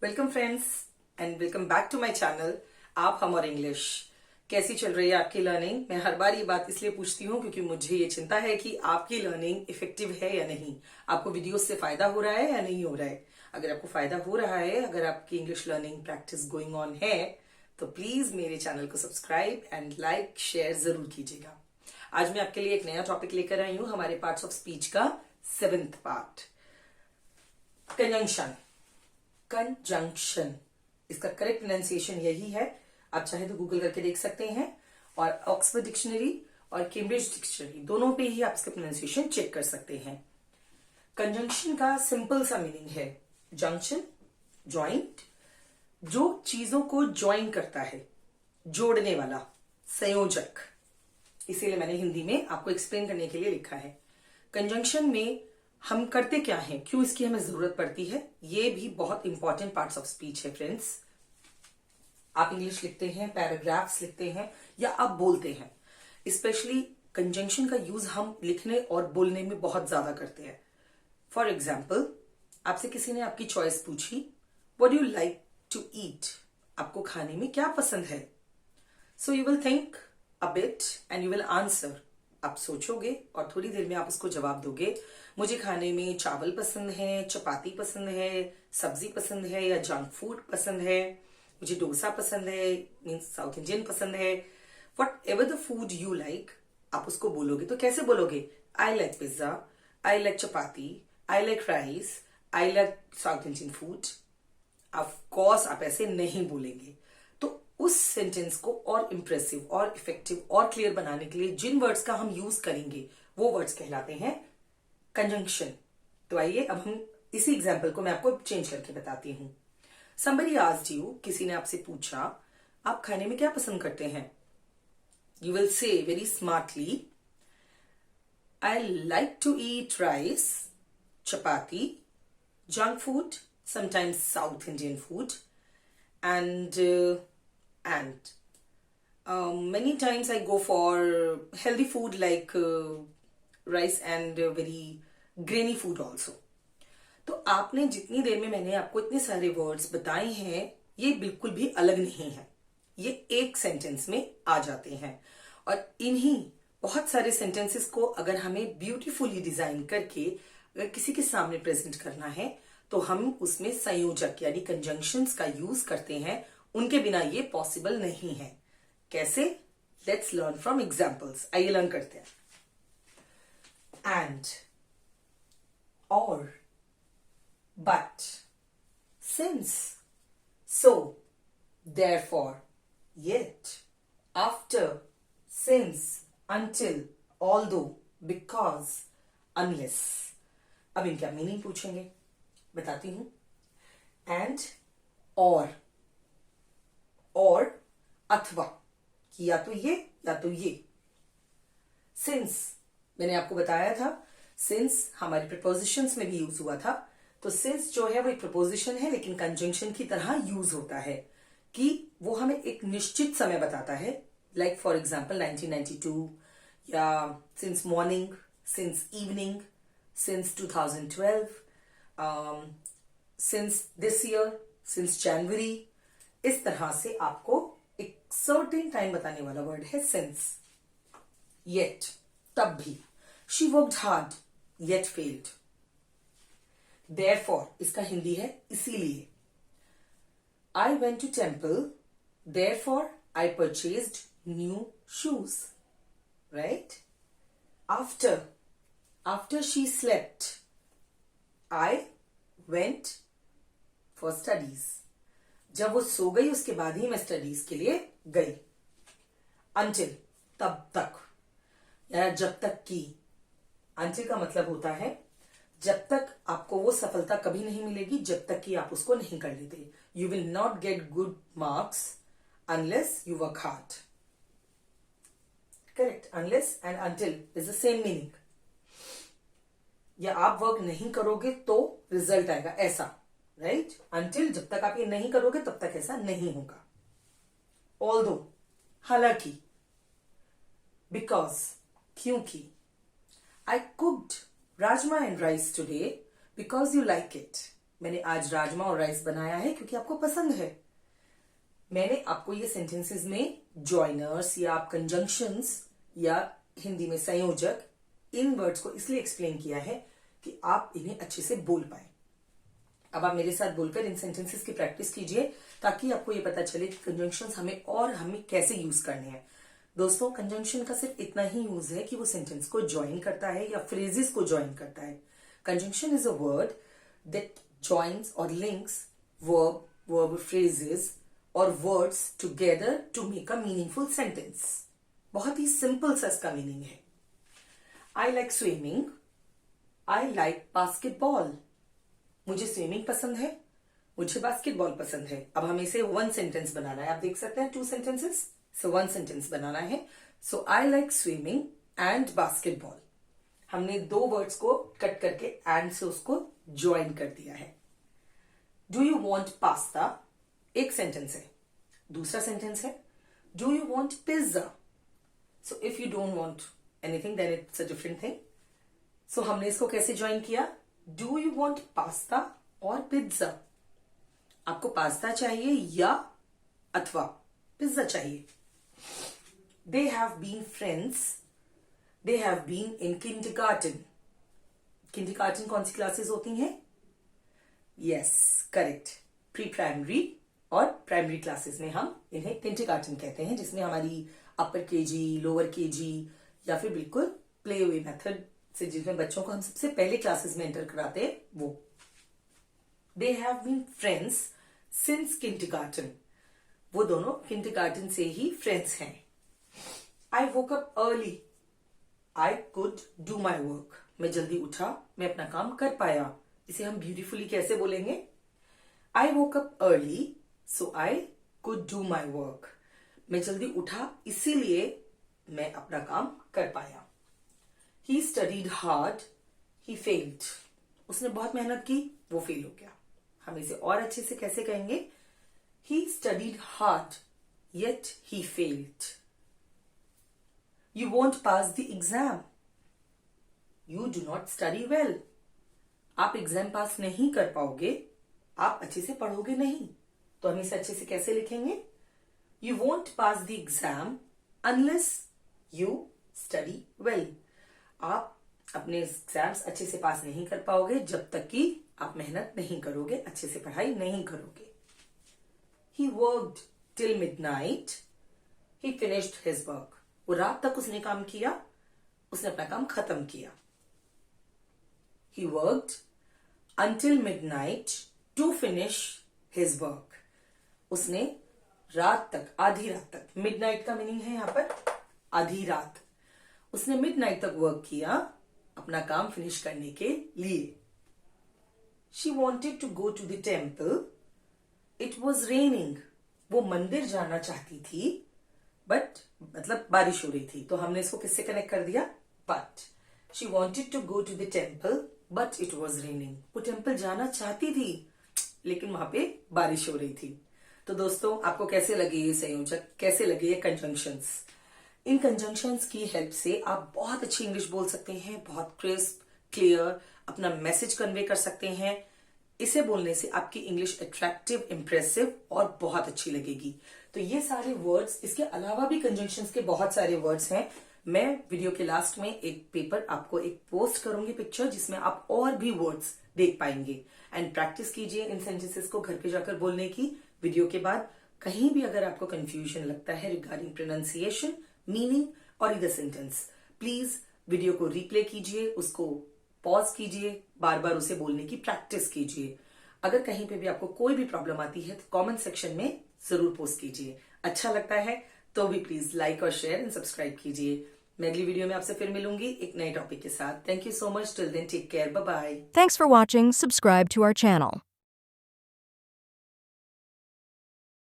Welcome friends and welcome back to my channel. आप हम और इंग्लिश कैसी चल रही है आपकी लर्निंग। मैं हर बार ये बात इसलिए पूछती हूँ क्योंकि मुझे ये चिंता है कि आपकी लर्निंग इफेक्टिव है या नहीं, आपको वीडियोस से फायदा हो रहा है या नहीं हो रहा है। अगर आपको फायदा हो रहा है, अगर आपकी English learning practice going on है, तो प्लीज मेरे चैनल को सब्सक्राइब एंड लाइक शेयर जरूर कीजिएगा। आज मैं आपके लिए एक नया टॉपिक लेकर आई हूँ, हमारे पार्ट्स ऑफ स्पीच का 7th पार्ट, कंजंक्शन। कंजंक्शन, इसका करेक्ट प्रोनाउंसिएशन यही है। आप चाहे तो गूगल करके देख सकते हैं, और ऑक्सफोर्ड डिक्शनरी और कैम्ब्रिज डिक्शनरी दोनों पे ही आप इसका प्रोनाउंसिएशन चेक कर सकते हैं। कंजंक्शन का सिंपल सा मीनिंग है जंक्शन, जॉइंट, जो चीजों को ज्वाइन करता है, जोड़ने वाला, संयोजक। इसीलिए मैंने हिंदी में आपको एक्सप्लेन करने के लिए लिखा है। कंजंक्शन में हम करते क्या हैं, क्यों इसकी हमें जरूरत पड़ती है, ये भी बहुत इंपॉर्टेंट पार्ट्स ऑफ स्पीच है फ्रेंड्स। आप इंग्लिश लिखते हैं, पैराग्राफ्स लिखते हैं या आप बोलते हैं, स्पेशली कंजंक्शन का यूज हम लिखने और बोलने में बहुत ज्यादा करते हैं। फॉर एग्जाम्पल, आपसे किसी ने आपकी चॉइस पूछी, what do you like to eat, आपको खाने में क्या पसंद है। So you will think a bit and you will answer. आप सोचोगे और थोड़ी देर में आप उसको जवाब दोगे। मुझे खाने में चावल पसंद है, चपाती पसंद है, सब्जी पसंद है, या जंक फूड पसंद है, मुझे डोसा पसंद है, मीन्स साउथ इंडियन पसंद है। What ever the food you like, आप उसको बोलोगे तो कैसे बोलोगे? I like pizza, I like chapati, I like rice, I like south Indian food. Of course आप ऐसे नहीं बोलेंगे। तो उस सेंटेंस को और इंप्रेसिव और इफेक्टिव और क्लियर बनाने के लिए जिन वर्ड्स का हम यूज करेंगे वो वर्ड्स कहलाते हैं कंजंक्शन। तो आइए अब हम इसी एग्जाम्पल को मैं आपको चेंज करके बताती हूं। somebody asked you, किसी ने आपसे पूछा, आप खाने में क्या पसंद करते हैं? You will say very smartly, I like to eat rice, chapati, junk food, sometimes South Indian food, and many times I go for healthy food like rice and very grainy food also. तो आपने जितनी देर में मैंने आपको इतने सारे words बताए हैं, ये बिल्कुल भी अलग नहीं है, ये एक सेंटेंस में आ जाते हैं। और इन्हीं बहुत सारे सेंटेंसेस को अगर हमें ब्यूटीफुली डिजाइन करके अगर किसी के सामने प्रेजेंट करना है, तो हम उसमें संयोजक यानी कंजंक्शंस का यूज करते हैं। उनके बिना ये पॉसिबल नहीं है। कैसे? Let's learn from examples. आइए लर्न करते हैं। एंड, और, but, since, so, therefore, yet, after, since, until, although, because, unless। अब इनका मीनिंग पूछेंगे, बताती हूं। एंड, और अथवा, कि या तो ये या तो ये। सिंस, मैंने आपको बताया था, सिंस हमारे प्रीपोजिशंस में भी यूज हुआ था। तो सिंस जो है वो एक प्रपोजिशन है, लेकिन कंजंक्शन की तरह यूज होता है कि वो हमें एक निश्चित समय बताता है। लाइक फॉर एग्जाम्पल 1992, या since morning, since evening, since 2012, since this year, since January. इस तरह से आपको एक सर्टेन टाइम बताने वाला वर्ड है सिंस। येट, तब भी। She worked hard yet failed. Therefore, इसका हिंदी है इसीलिए। I went to temple, therefore I purchased new shoes. Right? After she slept, I went for studies. जब वो सो गई उसके बाद ही मैं स्टडीज के लिए गई। Until, तब तक, या जब तक की। Until का मतलब होता है जब तक आपको वो सफलता कभी नहीं मिलेगी जब तक कि आप उसको नहीं कर लेते। You will not get good marks unless you work hard. Correct? Unless and until is the same meaning. या आप वर्क नहीं करोगे तो रिजल्ट आएगा, ऐसा। राइट? अंटिल, जब तक आप ये नहीं करोगे तब तक ऐसा नहीं होगा। ऑल्दो, हालांकि। बिकॉज, क्योंकि। आई cooked Rajma and rice today because you like it. मैंने आज राजमा और राइस बनाया है क्योंकि आपको पसंद है। मैंने आपको ये सेंटेंसेस में जॉइनर्स या आप कंजंक्शंस या हिंदी में संयोजक, इन वर्ड्स को इसलिए एक्सप्लेन किया है कि आप इन्हें अच्छे से बोल पाए। अब आप मेरे साथ बोलकर इन सेंटेंसेस की प्रैक्टिस कीजिए ताकि आपको ये पता चले कि कंजंक्शंस हमें कैसे यूज करने हैं। दोस्तों, कंजंक्शन का सिर्फ इतना ही यूज है कि वो सेंटेंस को ज्वाइन करता है या फ्रेजेस को ज्वाइन करता है। Conjunction is a word that joins और लिंक्स वर्ब फ्रेजेस और words together to make a meaningful sentence. बहुत ही सिंपल सा इसका मीनिंग है। I like swimming, I like basketball. मुझे स्विमिंग पसंद है, मुझे बास्केटबॉल पसंद है। अब हमें इसे वन सेंटेंस बनाना है। आप देख सकते हैं 2 सेंटेंसेस, सो 1 सेंटेंस बनाना है। So I like swimming and basketball. हमने 2 वर्ड्स को कट करके एंड से उसको ज्वाइन कर दिया है। डू यू वॉन्ट पास्ता, एक सेंटेंस है। दूसरा सेंटेंस है do you want pizza. So if you don't want anything then it's a different thing. So हमने इसको कैसे ज्वाइन किया? डू यू वॉन्ट पास्ता और पिज्जा। आपको पास्ता चाहिए या अथवा पिज्जा चाहिए। They have been friends, they have been in kindergarten. Kindergarten कौन सी क्लासेस होती हैं? यस, करेक्ट, प्री प्राइमरी और प्राइमरी क्लासेस में हम इन्हें किंडरगार्टन कहते हैं, जिसमें हमारी अपर केजी, लोअर केजी या फिर बिल्कुल प्ले वे मेथड से जिसमें बच्चों को हम सबसे पहले क्लासेस में एंटर कराते हैं वो। They have been friends since kindergarten. वो दोनों किंडरगार्टन से ही फ्रेंड्स हैं। I woke up early, I could do my work. मैं जल्दी उठा, मैं अपना काम कर पाया। इसे हम ब्यूटीफुली कैसे बोलेंगे? I woke up early so I could do my work. मैं जल्दी उठा इसीलिए मैं अपना काम कर पाया। He studied hard, he failed. उसने बहुत मेहनत की, वो फेल हो गया। हम इसे और अच्छे से कैसे कहेंगे? He studied hard, yet he failed. You won't pass the exam. You do not study well. आप एग्जाम पास नहीं कर पाओगे, आप अच्छे से पढ़ोगे नहीं। तो हम इसे अच्छे से कैसे लिखेंगे? You won't pass the exam unless you study well. आप अपने एग्जाम्स अच्छे से पास नहीं कर पाओगे जब तक कि आप मेहनत नहीं करोगे, अच्छे से पढ़ाई नहीं करोगे। He worked till midnight. He finished his work. वो रात तक उसने काम किया, उसने अपना काम खत्म किया। He worked until midnight to finish his work. उसने रात तक, आधी रात तक, मिडनाइट का मीनिंग है यहाँ पर आधी रात। उसने मिडनाइट तक वर्क किया अपना काम फिनिश करने के लिए। She wanted to go to the temple. It was raining. वो मंदिर जाना चाहती थी, बट मतलब बारिश हो रही थी। तो हमने इसको किससे कनेक्ट कर दिया? But. She wanted to go to the temple, but it was raining. वो टेम्पल जाना चाहती थी, लेकिन वहां पे बारिश हो रही थी। तो दोस्तों, आपको कैसे लगे ये संयोजक, कैसे लगे ये कंजंक्शंस? इन कंजंक्शंस की हेल्प से आप बहुत अच्छी इंग्लिश बोल सकते हैं, बहुत क्रिस्प, क्लियर अपना मैसेज कन्वे कर सकते हैं। इसे बोलने से आपकी इंग्लिश अट्रैक्टिव, इंप्रेसिव और बहुत अच्छी लगेगी। तो ये सारे वर्ड्स, इसके अलावा भी कंजंक्शंस के बहुत सारे वर्ड्स हैं। मैं वीडियो के लास्ट में एक पेपर आपको एक पोस्ट करूंगी पिक्चर, जिसमें आप और भी वर्ड्स देख पाएंगे। एंड प्रैक्टिस कीजिए इन सेंटेंसेस को घर पे जाकर बोलने की। वीडियो के बाद कहीं भी अगर आपको कंफ्यूजन लगता है रिगार्डिंग प्रोनाउंसिएशन, मीनिंग और द सेंटेंस, प्लीज वीडियो को रिप्ले कीजिए, उसको पॉज कीजिए, बार बार उसे बोलने की प्रैक्टिस कीजिए। अगर कहीं पे भी आपको कोई भी प्रॉब्लम आती है तो कमेंट सेक्शन में जरूर पोस्ट कीजिए। अच्छा लगता है तो भी प्लीज लाइक और शेयर एंड सब्सक्राइब कीजिए। मैं अगली वीडियो में आपसे फिर मिलूंगी एक नए टॉपिक के साथ। Thank you so much, till then take care, bye bye. Thanks for watching. Subscribe to our channel.